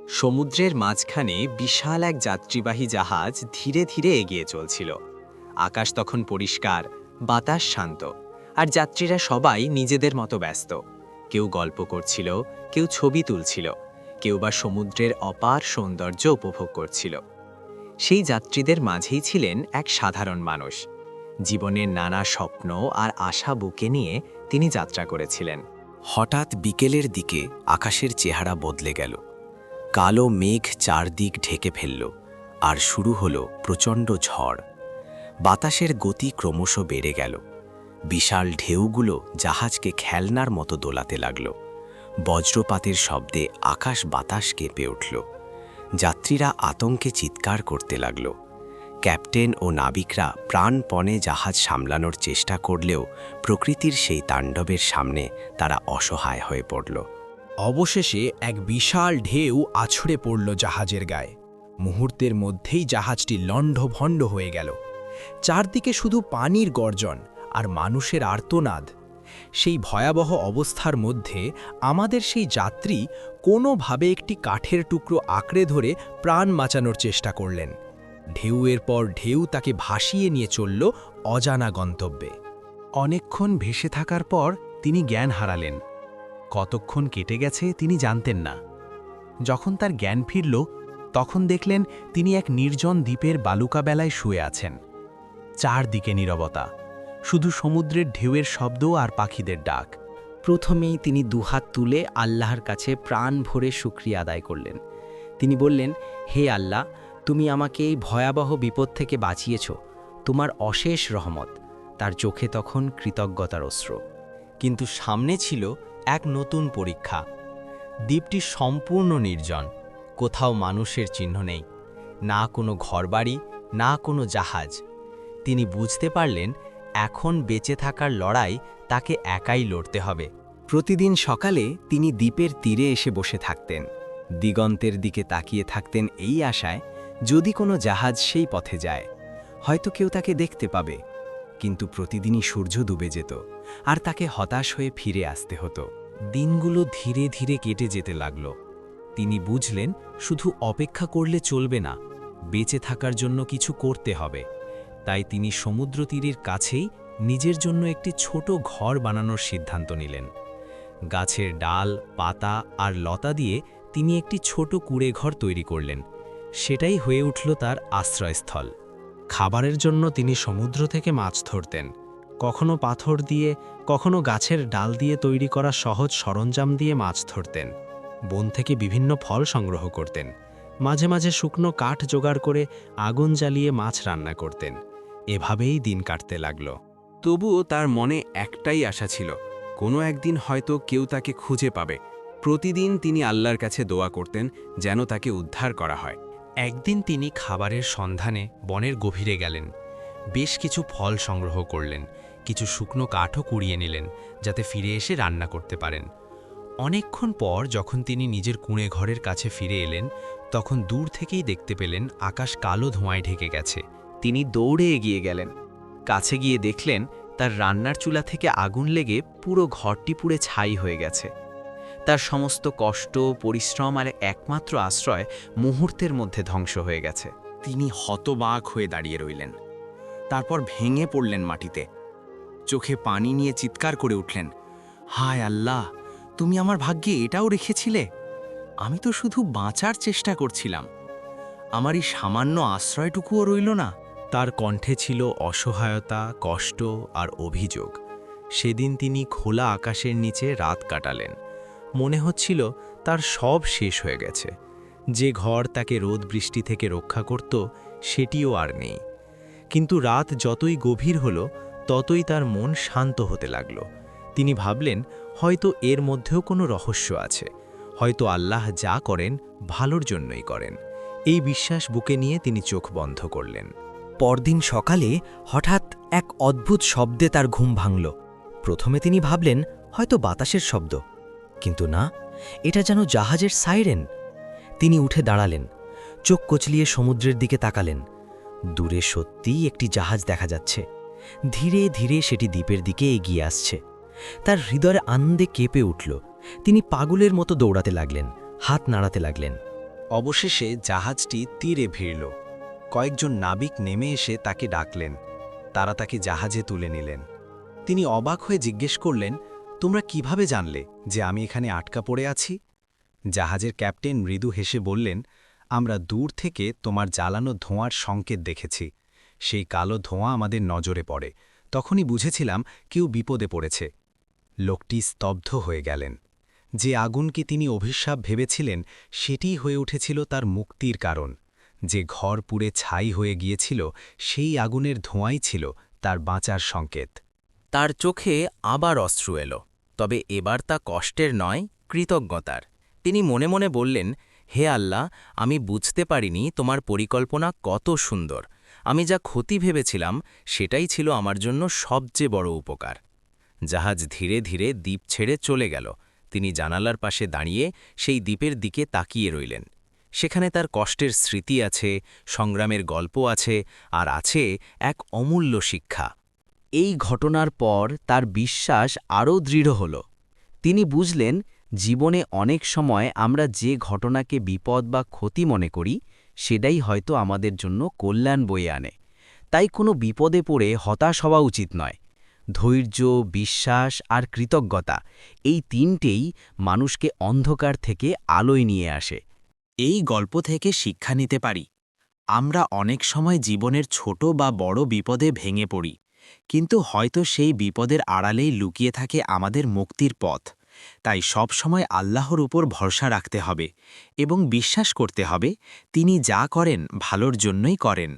সমুদ্রের মাঝখানে বিশাল এক যাত্রীবাহী জাহাজ ধীরে ধীরে এগিয়ে চলছিল। আকাশ তখন পরিষ্কার, বাতাস শান্ত, আর যাত্রীরা সবাই নিজেদের মতো ব্যস্ত। কেউ গল্প করছিল, কেউ ছবি তুলছিল, কেউ বা সমুদ্রের অপার সৌন্দর্য উপভোগ করছিল। সেই যাত্রীদের মাঝেই ছিলেন এক সাধারণ মানুষ। জীবনের নানা স্বপ্ন আর আশা বুকে নিয়ে তিনি যাত্রা করেছিলেন। হঠাৎ বিকেলের দিকে আকাশের চেহারা বদলে গেল। কালো মেঘ চারদিক ঢেকে ফেলল, আর শুরু হলো প্রচণ্ড ঝড়। বাতাসের গতি ক্রমশ বেড়ে গেল। বিশাল ঢেউগুলো জাহাজকে খেলনার মতো দোলাতে লাগল। বজ্রপাতের শব্দে আকাশ বাতাস কেঁপে উঠল। যাত্রীরা আতঙ্কে চিৎকার করতে লাগল। ক্যাপ্টেন ও নাবিকরা প্রাণপণে জাহাজ সামলানোর চেষ্টা করলেও প্রকৃতির সেই তাণ্ডবের সামনে তারা অসহায় হয়ে পড়ল। অবশেষে এক বিশাল ঢেউ আছড়ে পড়ল জাহাজের গায়ে। মুহূর্তের মধ্যেই জাহাজটি লণ্ডভণ্ড হয়ে গেল। চারদিকে শুধু পানির গর্জন আর মানুষের আর্তনাদ। সেই ভয়াবহ অবস্থার মধ্যে আমাদের সেই যাত্রী কোনোভাবে একটি কাঠের টুকরো আঁকড়ে ধরে প্রাণ বাঁচানোর চেষ্টা করলেন। ঢেউয়ের পর ঢেউ তাকে ভাসিয়ে নিয়ে চলল অজানা গন্তব্যে। অনেকক্ষণ ভেসে থাকার পর তিনি জ্ঞান হারালেন। কতক্ষণ কেটে গেছে তিনি জানতেন না। যখন তার জ্ঞান ফিরল, তখন দেখলেন তিনি এক নির্জন দ্বীপের বালুকাবেলায় শুয়ে আছেন। চারদিকে নীরবতা, শুধু সমুদ্রের ঢেউয়ের শব্দ আর পাখিদের ডাক। প্রথমেই তিনি দুহাত তুলে আল্লাহর কাছে প্রাণ ভরে শুকরিয়া আদায় করলেন। তিনি বললেন, হে আল্লাহ, তুমি আমাকে এই ভয়াবহ বিপদ থেকে বাঁচিয়েছ। তোমার অশেষ রহমত। তার চোখে তখন কৃতজ্ঞতার অশ্রু। কিন্তু সামনে ছিল এক নতুন পরীক্ষা। দ্বীপটি সম্পূর্ণ নির্জন, কোথাও মানুষের চিহ্ন নেই, না কোনো ঘরবাড়ি, না কোনো জাহাজ। তিনি বুঝতে পারলেন এখন বেঁচে থাকার লড়াই তাকে একাই লড়তে হবে। প্রতিদিন সকালে তিনি দ্বীপের তীরে এসে বসে থাকতেন, দিগন্তের দিকে তাকিয়ে থাকতেন এই আশায় যদি কোনো জাহাজ সেই পথে যায়, হয়তো কেউ তাকে দেখতে পাবে। কিন্তু প্রতিদিনই সূর্য ডুবে যেত, আর তাকে হতাশ হয়ে ফিরে আসতে হতো। দিনগুলো ধীরে ধীরে কেটে যেতে লাগল। তিনি বুঝলেন শুধু অপেক্ষা করলে চলবে না, বেঁচে থাকার জন্য কিছু করতে হবে। তাই তিনি সমুদ্র তীরের কাছেই নিজের জন্য একটি ছোট ঘর বানানোর সিদ্ধান্ত নিলেন। গাছের ডাল, পাতা আর লতা দিয়ে তিনি একটি ছোট কুঁড়েঘর তৈরি করলেন। সেটাই হয়ে উঠল তার আশ্রয়স্থল। খাবারের জন্য তিনি সমুদ্র থেকে মাছ ধরতেন, কখনো পাথর দিয়ে, কখনো গাছের ডাল দিয়ে তৈরি করা সহজ সরঞ্জাম দিয়ে মাছ ধরতেন। বন থেকে বিভিন্ন ফল সংগ্রহ করতেন, মাঝে মাঝে শুকনো কাঠ জোগাড় করে আগুন জ্বালিয়ে মাছ রান্না করতেন। এভাবেই দিন কাটতে লাগল। তবুও তার মনে একটাই আশা ছিল, কোনো একদিন হয়তো কেউ তাকে খুঁজে পাবে। প্রতিদিন তিনি আল্লাহর কাছে দোয়া করতেন যেন তাকে উদ্ধার করা হয়। একদিন তিনি খাবারের সন্ধানে বনের গভীরে গেলেন। বেশ কিছু ফল সংগ্রহ করলেন, কিছু শুকনো কাঠও কুড়িয়ে নিলেন যাতে ফিরে এসে রান্না করতে পারেন। অনেকক্ষণ পর যখন তিনি নিজের কুঁড়ে ঘরের কাছে ফিরে এলেন, তখন দূর থেকেই দেখতে পেলেন আকাশ কালো ধোঁয়ায় ঢেকে গেছে। তিনি দৌড়ে এগিয়ে গেলেন। কাছে গিয়ে দেখলেন তার রান্নার চুলা থেকে আগুন লেগে পুরো ঘরটি পুড়ে ছাই হয়ে গেছে। তার সমস্ত কষ্ট, পরিশ্রম আর একমাত্র আশ্রয় মুহূর্তের মধ্যে ধ্বংস হয়ে গেছে। তিনি হতবাক হয়ে দাঁড়িয়ে রইলেন। তারপর ভেঙে পড়লেন মাটিতে। চোখে পানি নিয়ে চিৎকার করে উঠলেন, হায় আল্লাহ, তুমি আমার ভাগ্যে এটাও রেখেছিলে। আমি তো শুধু বাঁচার চেষ্টা করছিলাম, আমার এই সামান্য আশ্রয়টুকুও রইল না। তার কণ্ঠে ছিল অসহায়তা, কষ্ট আর অভিযোগ। সেদিন তিনি খোলা আকাশের নিচে রাত কাটালেন। মনে হচ্ছিল তার সব শেষ হয়ে গেছে। যে ঘর তাকে রোদ বৃষ্টি থেকে রক্ষা করত, সেটিও আর নেই। কিন্তু রাত যতই গভীর হল, ততই তার মন শান্ত হতে লাগল। তিনি ভাবলেন, হয়তো এর মধ্যেও কোনো রহস্য আছে, হয়তো আল্লাহ যা করেন ভালোর জন্যই করেন। এই বিশ্বাস বুকে নিয়ে তিনি চোখ বন্ধ করলেন। পরদিন সকালে হঠাৎ এক অদ্ভুত শব্দে তার ঘুম ভাঙল। প্রথমে তিনি ভাবলেন হয়তো বাতাসের শব্দ, কিন্তু না, এটা যেন জাহাজের সাইরেন। তিনি উঠে দাঁড়ালেন, চোখ কচলিয়ে সমুদ্রের দিকে তাকালেন। দূরে সত্যিই একটি জাহাজ দেখা যাচ্ছে। ধীরে ধীরে সেটি দ্বীপের দিকে এগিয়ে আসছে। তার হৃদয়ের আনন্দে কেঁপে উঠল। তিনি পাগলের মতো দৌড়াতে লাগলেন, হাত নাড়াতে লাগলেন। অবশেষে জাহাজটি তীরে ভিড়ল। কয়েকজন নাবিক নেমে এসে তাকে ডাকলেন। তারা তাকে জাহাজে তুলে নিলেন। তিনি অবাক হয়ে জিজ্ঞেস করলেন, তোমরা কিভাবে জানলে যে আমি এখানে আটকা পড়ে আছি? জাহাজের ক্যাপ্টেন মৃদু হেসে বললেন, আমরা দূর থেকে তোমার জ্বালানো ধোঁয়ার সংকেত দেখেছি। সেই কালো ধোঁয়া আমাদের নজরে পড়ে। তখনই বুঝেছিলাম কেউ বিপদে পড়েছে। লোকটি স্তব্ধ হয়ে গেলেন। যে আগুনকে তিনি অভিশাপ ভেবেছিলেন সেটিই হয়ে উঠেছিল তার মুক্তির কারণ। যে ঘর পুড়ে ছাই হয়ে গিয়েছিল সেই আগুনের ধোঁয়াই ছিল তার বাঁচার সংকেত। তার চোখে আবার অশ্রু এলো, তবে এবার তা কষ্টের নয়, কৃতজ্ঞতার। তিনি মনে মনে বললেন, হে আল্লাহ, আমি বুঝতে পারিনি তোমার পরিকল্পনা কত সুন্দর। আমি যা ক্ষতি ভেবেছিলাম সেটাই ছিল আমার জন্য সবচেয়ে বড় উপকার। জাহাজ ধীরে ধীরে দ্বীপ ছেড়ে চলে গেল। তিনি জানালার পাশে দাঁড়িয়ে সেই দ্বীপের দিকে তাকিয়ে রইলেন। সেখানে তার কষ্টের স্মৃতি আছে, সংগ্রামের গল্প আছে, আর আছে এক অমূল্য শিক্ষা। এই ঘটনার পর তার বিশ্বাস আরও দৃঢ় হল। তিনি বুঝলেন, জীবনে অনেক সময় আমরা যে ঘটনাকে বিপদ বা ক্ষতি মনে করি সেটাই হয়তো আমাদের জন্য কল্যাণ বয়ে আনে। তাই কোনো বিপদে পড়ে হতাশ হওয়া উচিত নয়। ধৈর্য, বিশ্বাস আর কৃতজ্ঞতা, এই তিনটেই মানুষকে অন্ধকার থেকে আলোয় নিয়ে আসে। এই গল্প থেকে শিক্ষা নিতে পারি, আমরা অনেক সময় জীবনের ছোট বা বড় বিপদে ভেঙে পড়ি, কিন্তু হয়তো সেই বিপদের আড়ালেই লুকিয়ে থাকে আমাদের মুক্তির পথ। তাই সব সময় আল্লাহর উপর ভরসা রাখতে হবে এবং বিশ্বাস করতে হবে তিনি যা করেন ভালোর জন্যই করেন।